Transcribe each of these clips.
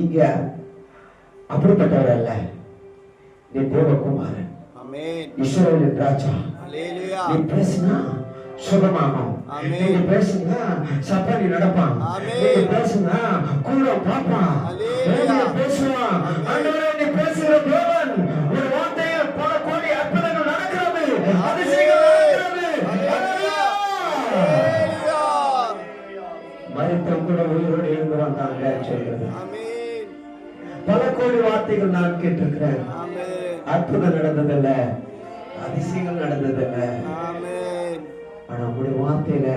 நீங்க அப்படிப்பட்டவர் அல்ல. நீ தேவகுமாரன், இஸ்ரவேலின் ராஜா. நீ பேசினா சுகமாகும், நீங்க பேசுனா சப்பானி நடப்பான், நீங்க பேசுனா கூட பாப்பான், நீங்க பேசுவான். ஆண்டவரே, நீ பேசுகிற தேவன். ஒரு வார்த்தையில் பல கோடி அற்புதங்கள் நடக்கிறது, அதிசயங்கள் நடக்கிறது. மரித்தவன் கூட உயிரோடு எழுந்து வந்தாங்க சொல்றது. பல கோடி வார்த்தைகள் நான் கேட்டிருக்கிறேன். அற்புதம் நடந்ததில்ல, அதிசயங்கள் நடந்ததில்ல. ஆனா உங்களுடைய வார்த்தையில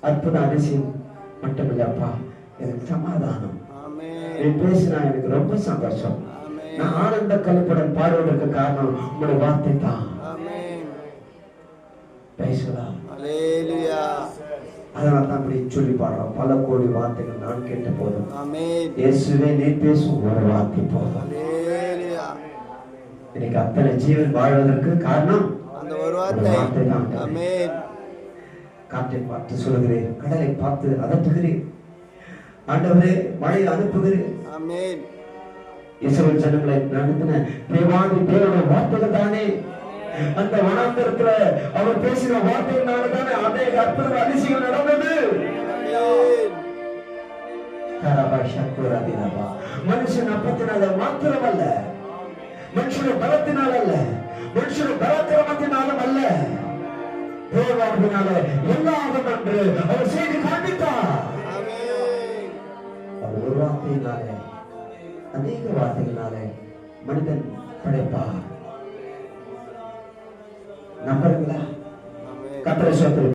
அற்புத அதிசயம் மட்டுமில்லப்பா, எனக்கு சமாதானம். நீ பேசினா எனக்கு ரொம்ப சந்தோஷம். நான் ஆனந்த கலிப்புடன் பாடுவதற்கு காரணம் உங்களுடைய வார்த்தை தான். பேசலாம். அதனால தான் அப்படி சொல்லி பாடுறோம். பல கோடி வார்த்தைகள் நான் கேட்ட போதும் இயேசுவே நீ பேசும் ஒரு வார்த்தை போதும். எனக்கு அத்தனை ஜீவன் வாழ்வதற்கு காரணம் அந்த ஒரு வார்த்தை தான். காற்றை பார்த்து சொல்லுகிறேன், கடலை பார்த்து அதட்டுகிறேன். ஆண்டவரே, மழை அனுப்புகிறேன். இஸ்ரவேல் ஜனங்களை நடத்தின தேவாதி தேவனுடைய வார்த்தைகள் தானே அந்த வனாந்தரத்துல அவர் பேசின வார்த்தையினால தானே அநேக அற்புத அதிசயங்கள் நடந்தது. மனுஷன் அப்பத்தினால மாத்திரமல்ல, மனுஷனுடைய பலத்தினால அல்ல, மனுஷனுடைய பராக்கிரமத்தினாலும் அல்ல, தேவாவினால எல்லாரும் என்று அவர் செய்து காண்பித்தார். அவர் ஒரு வார்த்தையினாலே, அநேக வார்த்தைகளாலே மனிதன் படைப்பார். நம்புறீங்களா? கர்த்தரை ஸ்தோத்திரம்.